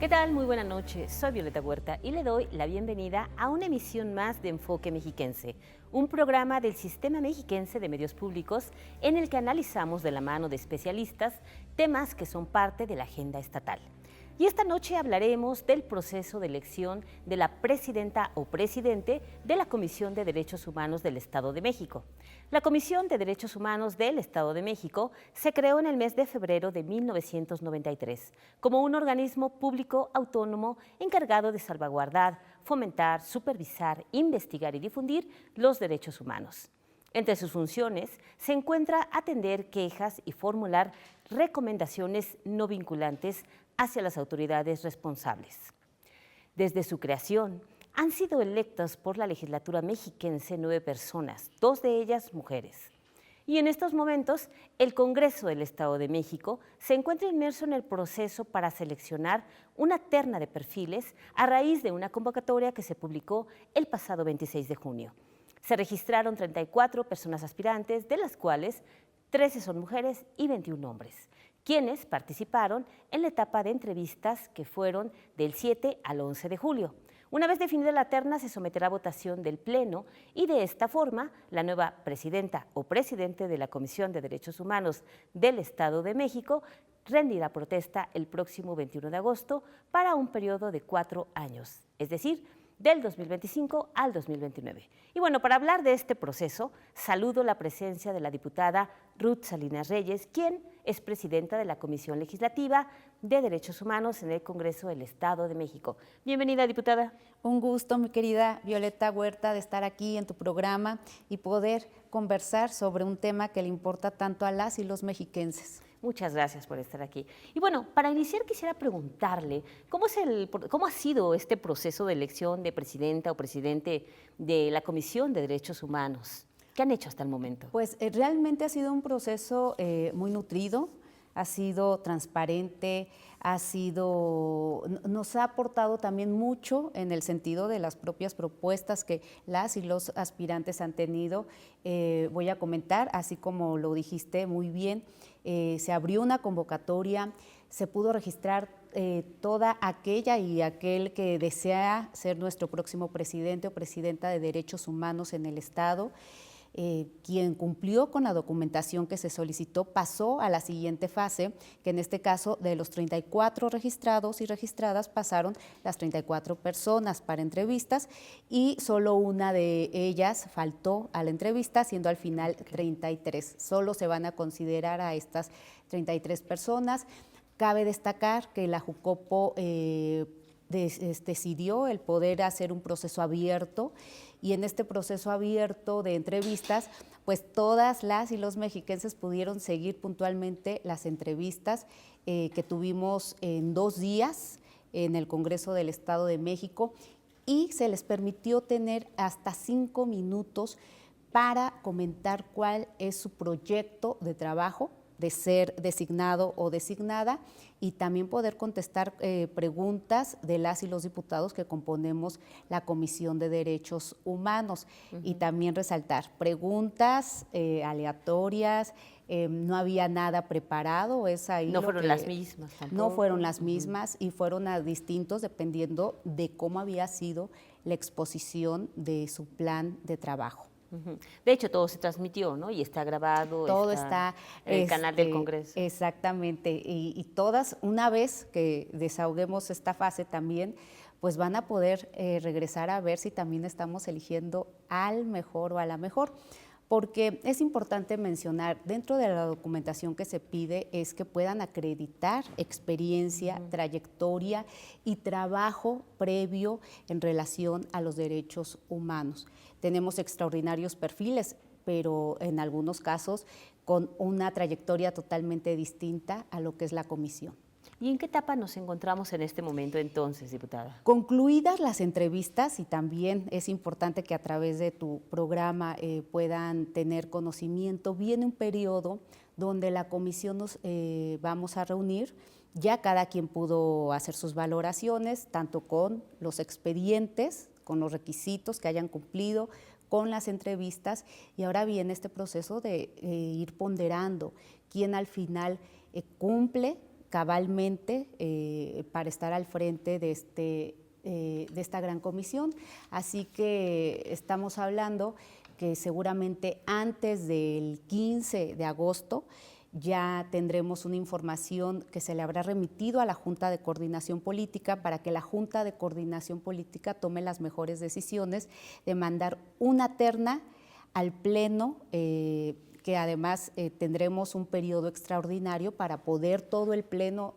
¿Qué tal? Muy buena noche, soy Violeta Huerta y le doy la bienvenida a una emisión más de Enfoque Mexiquense, un programa del Sistema Mexiquense de Medios Públicos en el que analizamos de la mano de especialistas temas que son parte de la agenda estatal. Y esta noche hablaremos del proceso de elección de la presidenta o presidente de la Comisión de Derechos Humanos del Estado de México. La Comisión de Derechos Humanos del Estado de México se creó en el mes de febrero de 1993 como un organismo público autónomo encargado de salvaguardar, fomentar, supervisar, investigar y difundir los derechos humanos. Entre sus funciones se encuentra atender quejas y formular recomendaciones no vinculantes hacia las autoridades responsables. Desde su creación, han sido electas por la legislatura mexiquense 9 personas, 2 de ellas mujeres. Y en estos momentos, el Congreso del Estado de México se encuentra inmerso en el proceso para seleccionar una terna de perfiles a raíz de una convocatoria que se publicó el pasado 26 de junio. Se registraron 34 personas aspirantes, de las cuales 13 son mujeres y 21 hombres, quienes participaron en la etapa de entrevistas que fueron del 7 al 11 de julio. Una vez definida la terna, se someterá a votación del Pleno y de esta forma, la nueva presidenta o presidente de la Comisión de Derechos Humanos del Estado de México rendirá protesta el próximo 21 de agosto para un periodo de 4 años, es decir, del 2025 al 2029. Y bueno, para hablar de este proceso, saludo la presencia de la diputada Ruth Salinas Reyes, quien es presidenta de la Comisión Legislativa de Derechos Humanos en el Congreso del Estado de México. Bienvenida, diputada. Un gusto, mi querida Violeta Huerta, de estar aquí en tu programa y poder conversar sobre un tema que le importa tanto a las y los mexiquenses. Muchas gracias por estar aquí. Y bueno, para iniciar quisiera preguntarle, ¿cómo ha sido este proceso de elección de presidenta o presidente de la Comisión de Derechos Humanos? ¿Qué han hecho hasta el momento? Pues realmente ha sido un proceso muy nutrido, ha sido transparente, nos ha aportado también mucho en el sentido de las propias propuestas que las y los aspirantes han tenido. Voy a comentar, así como lo dijiste muy bien, se abrió una convocatoria, se pudo registrar toda aquella y aquel que desea ser nuestro próximo presidente o presidenta de Derechos Humanos en el Estado. Quien cumplió con la documentación que se solicitó pasó a la siguiente fase, que en este caso de los 34 registrados y registradas pasaron las 34 personas para entrevistas y solo una de ellas faltó a la entrevista, siendo al final 33. Solo se van a considerar a estas 33 personas. Cabe destacar que la Jucopo decidió el poder hacer un proceso abierto y en este proceso abierto de entrevistas, pues todas las y los mexiquenses pudieron seguir puntualmente las entrevistas que tuvimos en 2 días en el Congreso del Estado de México y se les permitió tener hasta 5 minutos para comentar cuál es su proyecto de trabajo, de ser designado o designada y también poder contestar preguntas de las y los diputados que componemos la Comisión de Derechos Humanos y también resaltar preguntas aleatorias, no había nada preparado. Es ahí no fueron las mismas tampoco. No fueron las mismas y fueron a distintos dependiendo de cómo había sido la exposición de su plan de trabajo. De hecho, todo se transmitió, ¿no? Y está grabado. Todo está en el canal del Congreso. Exactamente. Y todas, una vez que desahoguemos esta fase también, pues van a poder regresar a ver si también estamos eligiendo al mejor o a la mejor. Porque es importante mencionar, dentro de la documentación que se pide, es que puedan acreditar experiencia, trayectoria y trabajo previo en relación a los derechos humanos. Tenemos extraordinarios perfiles, pero en algunos casos con una trayectoria totalmente distinta a lo que es la comisión. ¿Y en qué etapa nos encontramos en este momento entonces, diputada? Concluidas las entrevistas, y también es importante que a través de tu programa puedan tener conocimiento, viene un periodo donde la comisión nos vamos a reunir. Ya cada quien pudo hacer sus valoraciones, tanto con los expedientes, con los requisitos que hayan cumplido, con las entrevistas, y ahora viene este proceso de ir ponderando quién al final cumple cabalmente para estar al frente de esta gran comisión. Así que estamos hablando que seguramente antes del 15 de agosto ya tendremos una información que se le habrá remitido a la Junta de Coordinación Política para que la Junta de Coordinación Política tome las mejores decisiones de mandar una terna al Pleno, que además tendremos un periodo extraordinario para poder todo el Pleno,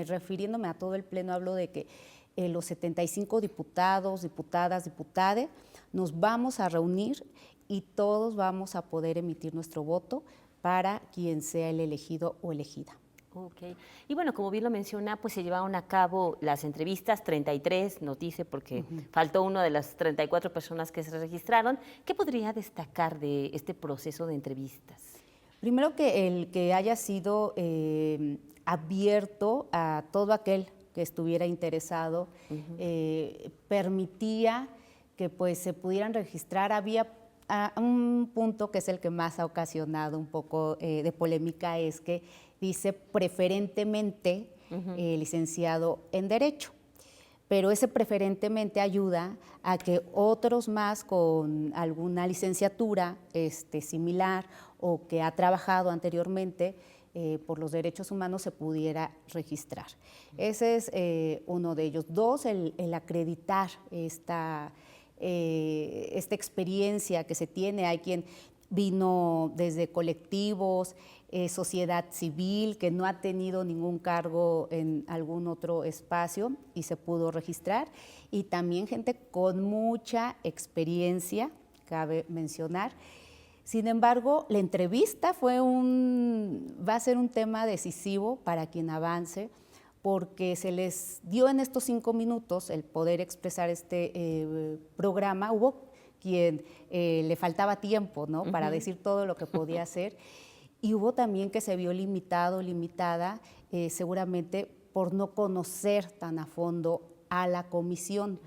refiriéndome a todo el Pleno, hablo de que los 75 diputados, diputadas, diputades, nos vamos a reunir y todos vamos a poder emitir nuestro voto para quien sea el elegido o elegida. Ok. Y bueno, como bien lo menciona, pues se llevaron a cabo las entrevistas, 33, nos dice, porque faltó una de las 34 personas que se registraron. ¿Qué podría destacar de este proceso de entrevistas? Primero que el que haya sido abierto a todo aquel que estuviera interesado, permitía que pues se pudieran registrar. Había un punto que es el que más ha ocasionado un poco de polémica, es que dice preferentemente licenciado en Derecho, pero ese preferentemente ayuda a que otros más con alguna licenciatura similar o que ha trabajado anteriormente por los derechos humanos se pudiera registrar. Ese es uno de ellos. Dos, el acreditar esta experiencia que se tiene. Hay quien vino desde colectivos, sociedad civil, que no ha tenido ningún cargo en algún otro espacio y se pudo registrar, y también gente con mucha experiencia, cabe mencionar. Sin embargo, la entrevista va a ser un tema decisivo para quien avance, porque se les dio en estos 5 minutos el poder expresar este programa. Hubo quien le faltaba tiempo, ¿no?, para decir todo lo que podía hacer, y hubo también que se vio limitado, limitada, seguramente por no conocer tan a fondo a la comisión.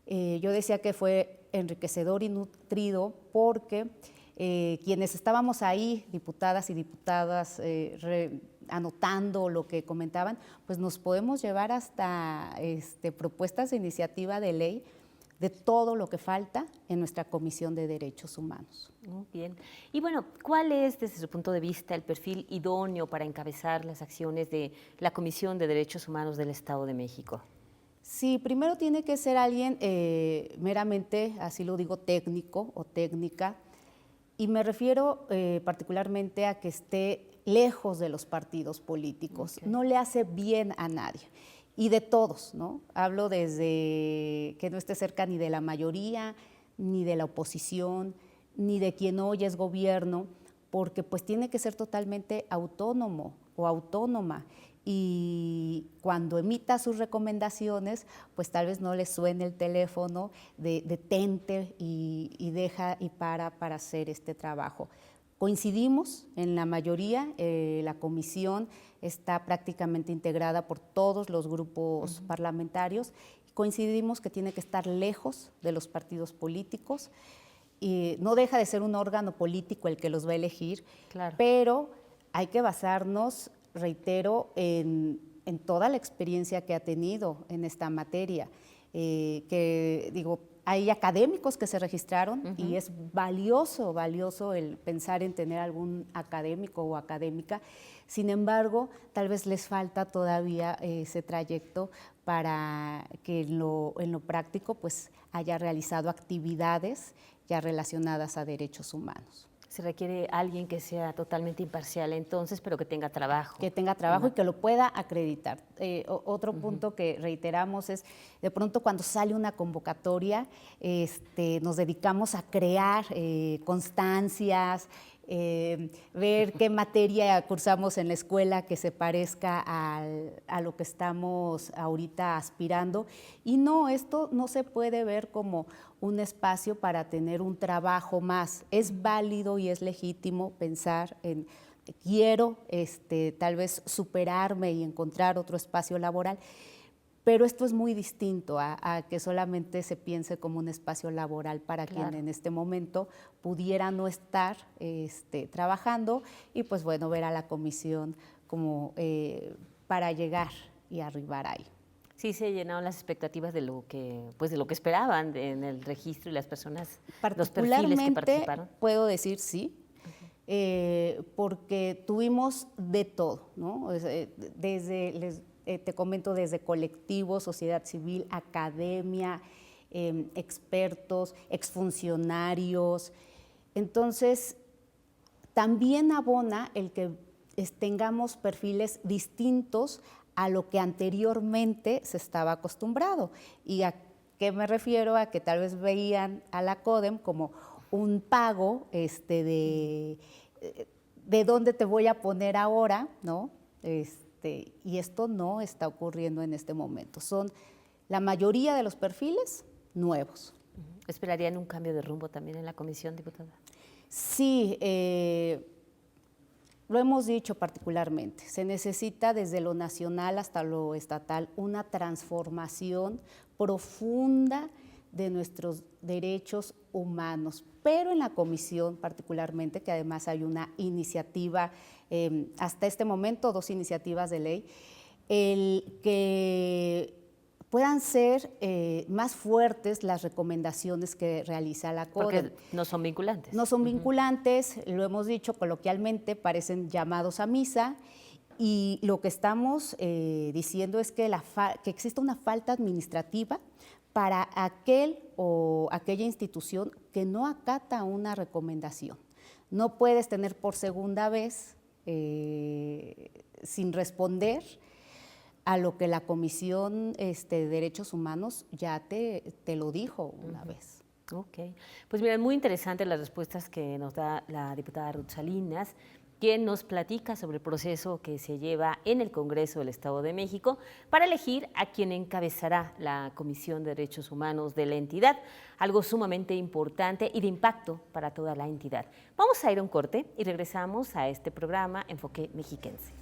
Yo decía que fue enriquecedor y nutrido porque quienes estábamos ahí, diputadas y diputadas, anotando lo que comentaban, pues nos podemos llevar hasta propuestas de iniciativa de ley de todo lo que falta en nuestra Comisión de Derechos Humanos. Muy bien. Y bueno, ¿cuál es, desde su punto de vista, el perfil idóneo para encabezar las acciones de la Comisión de Derechos Humanos del Estado de México? Sí, primero tiene que ser alguien meramente, así lo digo, técnico o técnica, y me refiero particularmente a que esté lejos de los partidos políticos. Okay. No le hace bien a nadie. Y de todos, ¿no? Hablo desde que no esté cerca ni de la mayoría, ni de la oposición, ni de quien hoy es gobierno, porque pues tiene que ser totalmente autónomo o autónoma. Y cuando emita sus recomendaciones, pues tal vez no le suene el teléfono de detente y deja y para hacer este trabajo. Coincidimos en la mayoría, la comisión está prácticamente integrada por todos los grupos parlamentarios. Coincidimos que tiene que estar lejos de los partidos políticos, y no deja de ser un órgano político el que los va a elegir, claro, pero hay que basarnos, reitero, en toda la experiencia que ha tenido en esta materia, que digo, hay académicos que se registraron y es valioso el pensar en tener algún académico o académica. Sin embargo, tal vez les falta todavía ese trayecto para que en lo práctico pues haya realizado actividades ya relacionadas a derechos humanos. Se requiere alguien que sea totalmente imparcial entonces, pero que tenga trabajo. Que tenga trabajo y que lo pueda acreditar. Otro punto que reiteramos es, de pronto cuando sale una convocatoria, nos dedicamos a crear constancias, ver qué materia cursamos en la escuela que se parezca a lo que estamos ahorita aspirando. Y no, esto no se puede ver como un espacio para tener un trabajo más. Es válido y es legítimo pensar en quiero tal vez superarme y encontrar otro espacio laboral, pero esto es muy distinto a que solamente se piense como un espacio laboral para quien en este momento pudiera no estar trabajando y pues bueno, ver a la comisión como para llegar y arribar ahí. Sí, se llenaron las expectativas de lo que, pues de lo que esperaban en el registro y las personas, los perfiles que participaron. Puedo decir sí, porque tuvimos de todo, ¿no? Te comento, desde colectivos, sociedad civil, academia, expertos, exfuncionarios. Entonces, también abona el que tengamos perfiles distintos a lo que anteriormente se estaba acostumbrado. ¿Y a qué me refiero? A que tal vez veían a la CODEM como un pago de dónde te voy a poner ahora, ¿no? Y esto no está ocurriendo en este momento. Son la mayoría de los perfiles nuevos. ¿Esperarían un cambio de rumbo también en la comisión, diputada? Sí, lo hemos dicho particularmente, se necesita desde lo nacional hasta lo estatal una transformación profunda de nuestros derechos humanos, pero en la comisión particularmente, que además hay una iniciativa, hasta este momento 2 iniciativas de ley, el que puedan ser más fuertes las recomendaciones que realiza la CODEM. Porque no son vinculantes. No son vinculantes, lo hemos dicho coloquialmente, parecen llamados a misa, y lo que estamos diciendo es que existe una falta administrativa para aquel o aquella institución que no acata una recomendación. No puedes tener por segunda vez sin responder a lo que la Comisión de Derechos Humanos ya te lo dijo una vez. Ok, pues mira, muy interesantes las respuestas que nos da la diputada Ruth Salinas, quien nos platica sobre el proceso que se lleva en el Congreso del Estado de México para elegir a quien encabezará la Comisión de Derechos Humanos de la entidad, algo sumamente importante y de impacto para toda la entidad. Vamos a ir a un corte y regresamos a este programa Enfoque Mexiquense.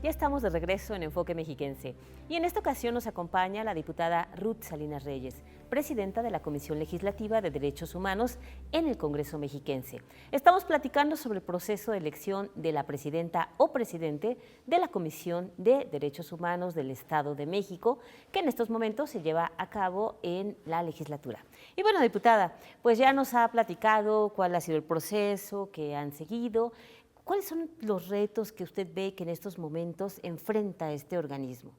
Ya estamos de regreso en Enfoque Mexiquense y en esta ocasión nos acompaña la diputada Ruth Salinas Reyes, presidenta de la Comisión Legislativa de Derechos Humanos en el Congreso Mexiquense. Estamos platicando sobre el proceso de elección de la presidenta o presidente de la Comisión de Derechos Humanos del Estado de México, que en estos momentos se lleva a cabo en la legislatura. Y bueno, diputada, pues ya nos ha platicado cuál ha sido el proceso que han seguido. ¿Cuáles son los retos que usted ve que en estos momentos enfrenta este organismo?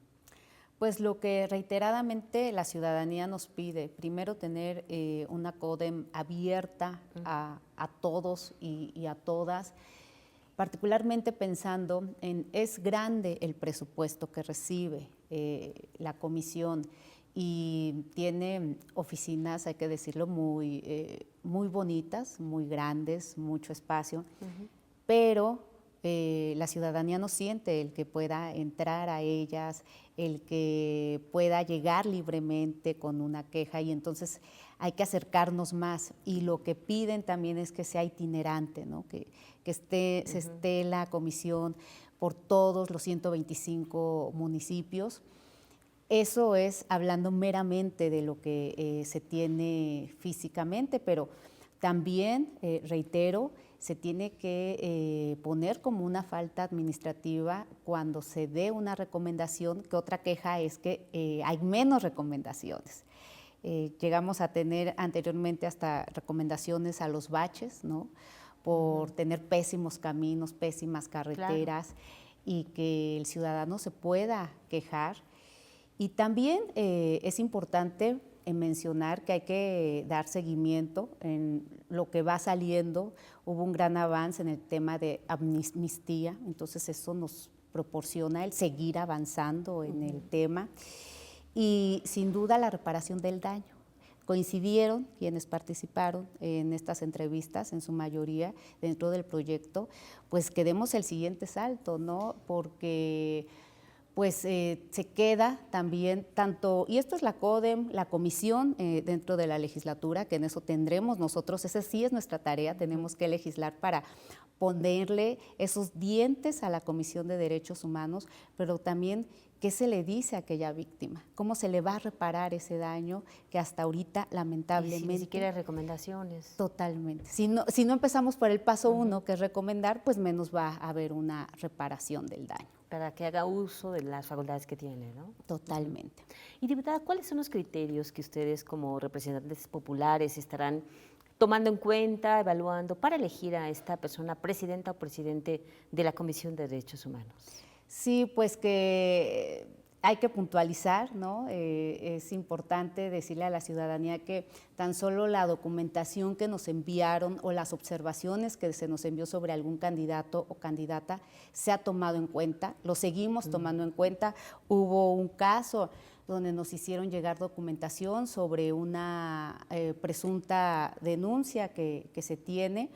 Pues lo que reiteradamente la ciudadanía nos pide, primero tener una CODEM abierta a todos y a todas, particularmente pensando en, es grande el presupuesto que recibe la comisión y tiene oficinas, hay que decirlo, muy bonitas, muy grandes, mucho espacio. Pero la ciudadanía no siente el que pueda entrar a ellas, el que pueda llegar libremente con una queja, y entonces hay que acercarnos más. Y lo que piden también es que sea itinerante, ¿no? que se esté la comisión por todos los 125 municipios. Eso es hablando meramente de lo que se tiene físicamente, pero también, reitero, se tiene que poner como una falta administrativa cuando se dé una recomendación, que otra queja es que hay menos recomendaciones. Llegamos a tener anteriormente hasta recomendaciones a los baches, ¿no? Por tener pésimos caminos, pésimas carreteras, y que el ciudadano se pueda quejar. Y también es importante mencionar que hay que dar seguimiento en lo que va saliendo. Hubo un gran avance en el tema de amnistía, entonces eso nos proporciona el seguir avanzando en el tema, y sin duda la reparación del daño. Coincidieron quienes participaron en estas entrevistas, en su mayoría dentro del proyecto, pues que demos el siguiente salto, ¿no? Porque pues se queda también tanto, y esto es la CODEM, la comisión dentro de la legislatura, que en eso tendremos nosotros, esa sí es nuestra tarea, tenemos que legislar para ponerle esos dientes a la Comisión de Derechos Humanos, pero también qué se le dice a aquella víctima, cómo se le va a reparar ese daño que hasta ahorita lamentablemente… Y ni siquiera recomendaciones. Totalmente. Si no empezamos por el paso uno, que es recomendar, pues menos va a haber una reparación del daño. Para que haga uso de las facultades que tiene, ¿no? Totalmente. Y diputada, ¿cuáles son los criterios que ustedes como representantes populares estarán tomando en cuenta, evaluando para elegir a esta persona presidenta o presidente de la Comisión de Derechos Humanos? Sí, pues que hay que puntualizar, ¿no? Es importante decirle a la ciudadanía que tan solo la documentación que nos enviaron o las observaciones que se nos envió sobre algún candidato o candidata se ha tomado en cuenta, lo seguimos tomando en cuenta. Hubo un caso donde nos hicieron llegar documentación sobre una presunta denuncia que se tiene.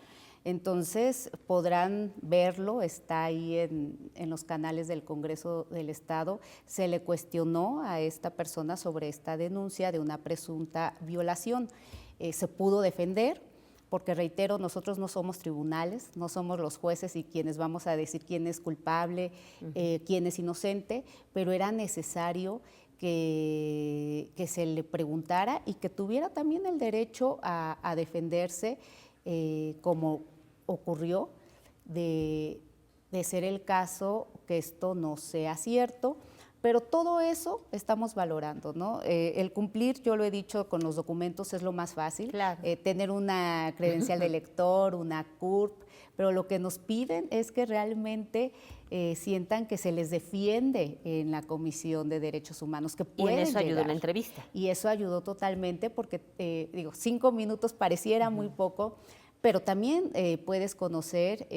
Entonces podrán verlo, está ahí en los canales del Congreso del Estado. Se le cuestionó a esta persona sobre esta denuncia de una presunta violación. Se pudo defender, porque reitero, nosotros no somos tribunales, no somos los jueces y quienes vamos a decir quién es culpable, quién es inocente, pero era necesario que se le preguntara y que tuviera también el derecho a defenderse, como ocurrió, de ser el caso que esto no sea cierto, pero todo eso estamos valorando, ¿no? El cumplir, yo lo he dicho, con los documentos es lo más fácil, claro. Tener una credencial de lector, una CURP, pero lo que nos piden es que realmente sientan que se les defiende en la Comisión de Derechos Humanos, que pueden Y en eso ayudó llegar. la entrevista. Y eso ayudó totalmente porque, 5 minutos pareciera muy poco, pero también puedes conocer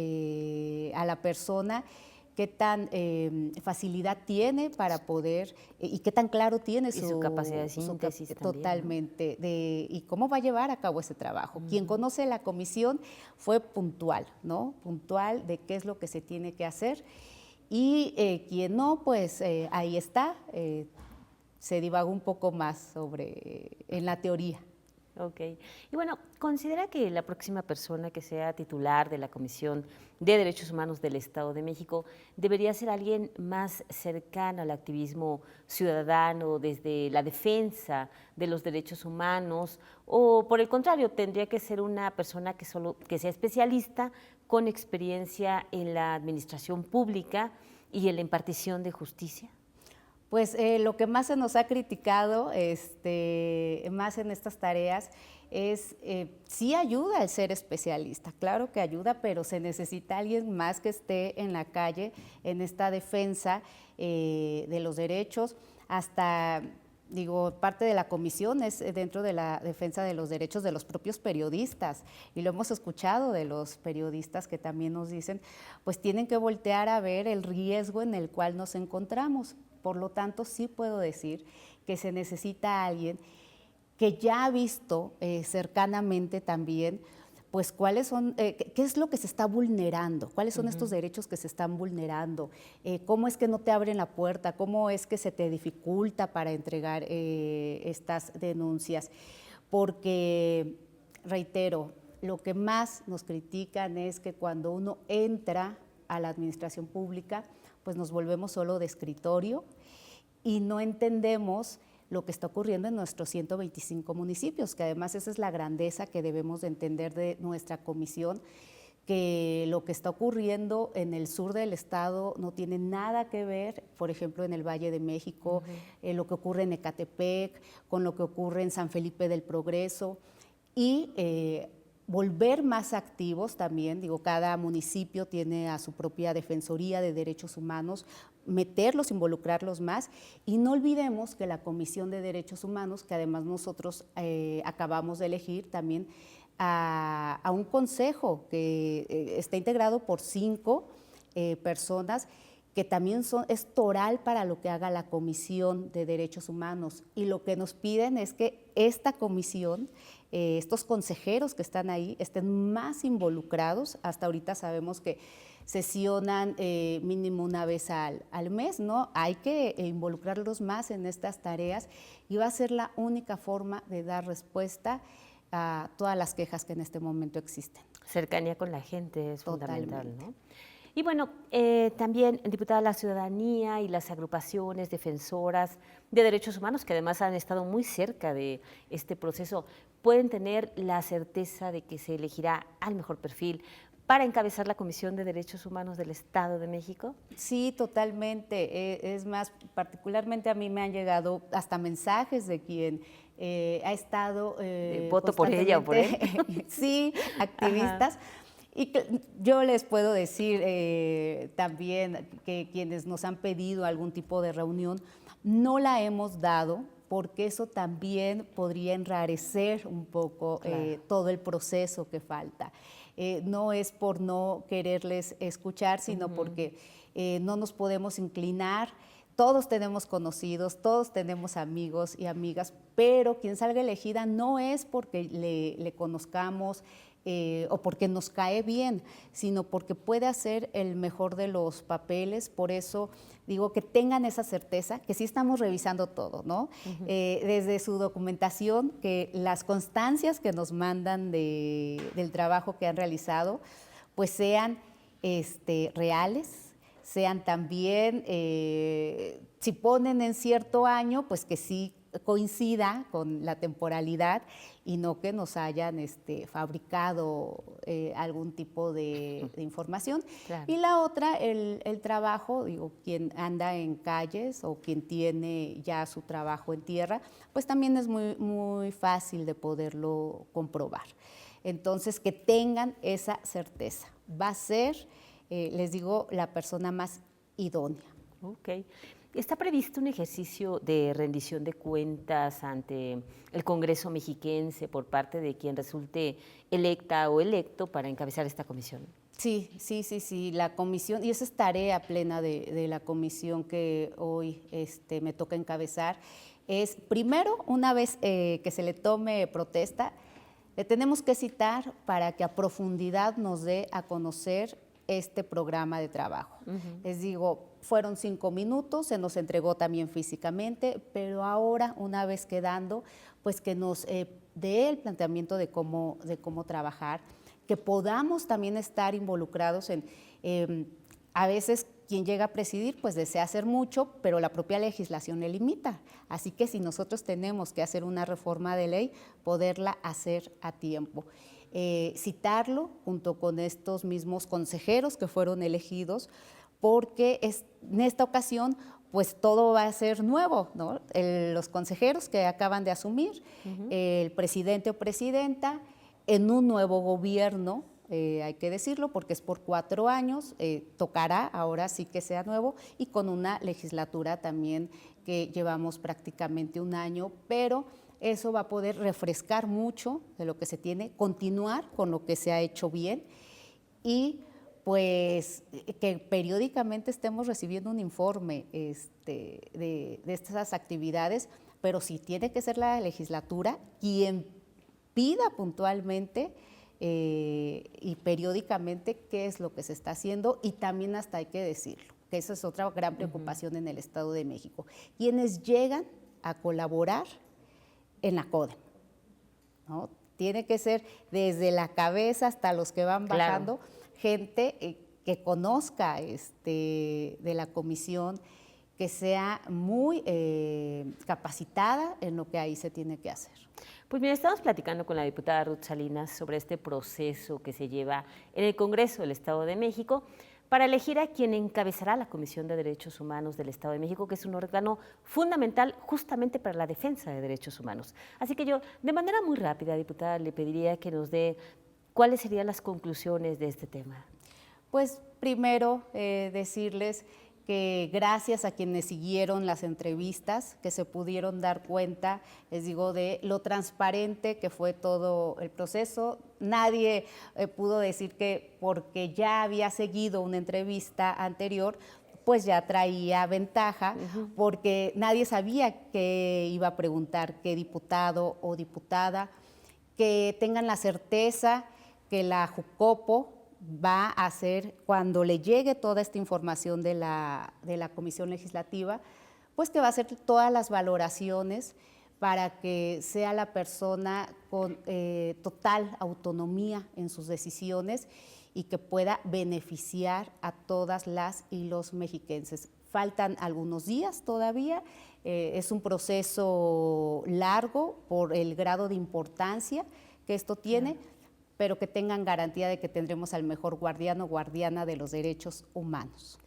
a la persona, qué tan facilidad tiene para poder y qué tan claro tiene su capacidad de síntesis también, totalmente, ¿no? Y cómo va a llevar a cabo ese trabajo. Quien conoce la comisión fue puntual, ¿no? Puntual de qué es lo que se tiene que hacer, y quien no, pues ahí está, se divagó un poco más sobre en la teoría. Ok. Y bueno, ¿considera que la próxima persona que sea titular de la Comisión de Derechos Humanos del Estado de México debería ser alguien más cercano al activismo ciudadano desde la defensa de los derechos humanos, o por el contrario, tendría que ser una persona que sea especialista con experiencia en la administración pública y en la impartición de justicia? Pues lo que más se nos ha criticado, más en estas tareas, es sí ayuda al ser especialista, claro que ayuda, pero se necesita alguien más que esté en la calle en esta defensa de los derechos. Hasta, parte de la comisión es dentro de la defensa de los derechos de los propios periodistas, y lo hemos escuchado de los periodistas que también nos dicen, pues tienen que voltear a ver el riesgo en el cual nos encontramos. Por lo tanto, sí puedo decir que se necesita alguien que ya ha visto cercanamente también, pues cuáles son, qué es lo que se está vulnerando, cuáles son estos derechos que se están vulnerando, cómo es que no te abren la puerta, cómo es que se te dificulta para entregar estas denuncias. Porque, reitero, lo que más nos critican es que cuando uno entra a la administración pública, pues nos volvemos solo de escritorio y no entendemos lo que está ocurriendo en nuestros 125 municipios, que además esa es la grandeza que debemos de entender de nuestra comisión, que lo que está ocurriendo en el sur del estado no tiene nada que ver, por ejemplo, en el Valle de México, lo que ocurre en Ecatepec, con lo que ocurre en San Felipe del Progreso, y volver más activos también, cada municipio tiene a su propia defensoría de derechos humanos, meterlos, involucrarlos más, y no olvidemos que la Comisión de Derechos Humanos, que además nosotros acabamos de elegir también a un consejo que está integrado por 5 personas que también es toral para lo que haga la Comisión de Derechos Humanos. Y lo que nos piden es que esta comisión, estos consejeros que están ahí, estén más involucrados. Hasta ahorita sabemos que sesionan mínimo una vez al mes, ¿no? Hay que involucrarlos más en estas tareas y va a ser la única forma de dar respuesta a todas las quejas que en este momento existen. Cercanía con la gente es Totalmente. fundamental, ¿no? Y bueno, también, diputada, la ciudadanía y las agrupaciones defensoras de derechos humanos, que además han estado muy cerca de este proceso, pueden tener la certeza de que se elegirá al mejor perfil para encabezar la Comisión de Derechos Humanos del Estado de México. Sí, totalmente. Es más, particularmente a mí me han llegado hasta mensajes de quien ha estado voto por ella o por él. Sí, activistas. Ajá. Y yo les puedo decir también que quienes nos han pedido algún tipo de reunión, no la hemos dado porque eso también podría enrarecer un poco todo el proceso que falta. No es por no quererles escuchar, sino porque no nos podemos inclinar. Todos tenemos conocidos, todos tenemos amigos y amigas, pero quien salga elegida no es porque le conozcamos, o porque nos cae bien, sino porque puede hacer el mejor de los papeles. Por eso digo que tengan esa certeza, que sí estamos revisando todo, ¿no? Desde su documentación, que las constancias que nos mandan del trabajo que han realizado, pues sean reales, sean también, si ponen en cierto año, pues que sí coincida con la temporalidad y no que nos hayan fabricado algún tipo de información. Claro. Y la otra, el trabajo, digo, quien anda en calles o quien tiene ya su trabajo en tierra, pues también es muy, muy fácil de poderlo comprobar. Entonces, que tengan esa certeza. Va a ser, les digo, la persona más idónea. Ok. ¿Está previsto un ejercicio de rendición de cuentas ante el Congreso mexiquense por parte de quien resulte electa o electo para encabezar esta comisión? Sí, la comisión, y esa es tarea plena de la comisión que hoy me toca encabezar, es primero, una vez que se le tome protesta, le tenemos que citar para que a profundidad nos dé a conocer este programa de trabajo. Les digo, fueron 5 minutos, se nos entregó también físicamente, pero ahora, una vez quedando, pues que nos dé el planteamiento de cómo trabajar, que podamos también estar involucrados en, a veces quien llega a presidir pues desea hacer mucho, pero la propia legislación le limita. Así que si nosotros tenemos que hacer una reforma de ley, poderla hacer a tiempo. Citarlo junto con estos mismos consejeros que fueron elegidos, porque en esta ocasión pues todo va a ser nuevo, ¿no? Los consejeros que acaban de asumir, el presidente o presidenta, en un nuevo gobierno, hay que decirlo, porque es por 4 años, tocará ahora sí que sea nuevo, y con una legislatura también que llevamos prácticamente 1 año, pero eso va a poder refrescar mucho de lo que se tiene, continuar con lo que se ha hecho bien y pues que periódicamente estemos recibiendo un informe de estas actividades, pero sí tiene que ser la legislatura quien pida puntualmente y periódicamente qué es lo que se está haciendo, y también hasta hay que decirlo, que esa es otra gran preocupación en el Estado de México, quienes llegan a colaborar en la CODEM, ¿no? Tiene que ser desde la cabeza hasta los que van bajando, gente que conozca de la comisión, que sea muy capacitada en lo que ahí se tiene que hacer. Pues mira, estamos platicando con la diputada Ruth Salinas sobre este proceso que se lleva en el Congreso del Estado de México para elegir a quien encabezará la Comisión de Derechos Humanos del Estado de México, que es un órgano fundamental justamente para la defensa de derechos humanos. Así que yo, de manera muy rápida, diputada, le pediría que nos dé cuáles serían las conclusiones de este tema. Pues primero decirles que gracias a quienes siguieron las entrevistas, que se pudieron dar cuenta, les digo, de lo transparente que fue todo el proceso. Nadie pudo decir que porque ya había seguido una entrevista anterior, pues ya traía ventaja, porque nadie sabía qué iba a preguntar, qué diputado o diputada, que tengan la certeza que la Jucopo va a hacer, cuando le llegue toda esta información de la Comisión Legislativa, pues que va a hacer todas las valoraciones para que sea la persona con total autonomía en sus decisiones y que pueda beneficiar a todas las y los mexiquenses. Faltan algunos días todavía, es un proceso largo por el grado de importancia que esto tiene, pero que tengan garantía de que tendremos al mejor guardián o guardiana de los derechos humanos.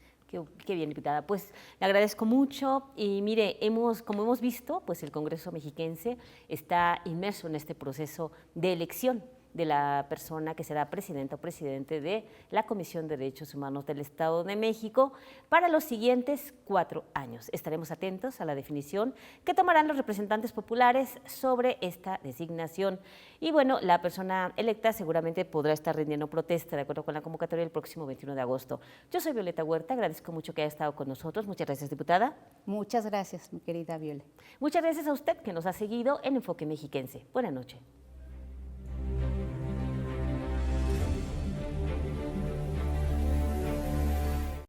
Qué bien, diputada. Pues le agradezco mucho y mire, como hemos visto, pues el Congreso mexiquense está inmerso en este proceso de elección de la persona que será presidenta o presidente de la Comisión de Derechos Humanos del Estado de México para los siguientes 4 años. Estaremos atentos a la definición que tomarán los representantes populares sobre esta designación. Y bueno, la persona electa seguramente podrá estar rindiendo protesta de acuerdo con la convocatoria el próximo 21 de agosto. Yo soy Violeta Huerta, agradezco mucho que haya estado con nosotros. Muchas gracias, diputada. Muchas gracias, mi querida Viole. Muchas gracias a usted que nos ha seguido en Enfoque Mexiquense. Buenas noches.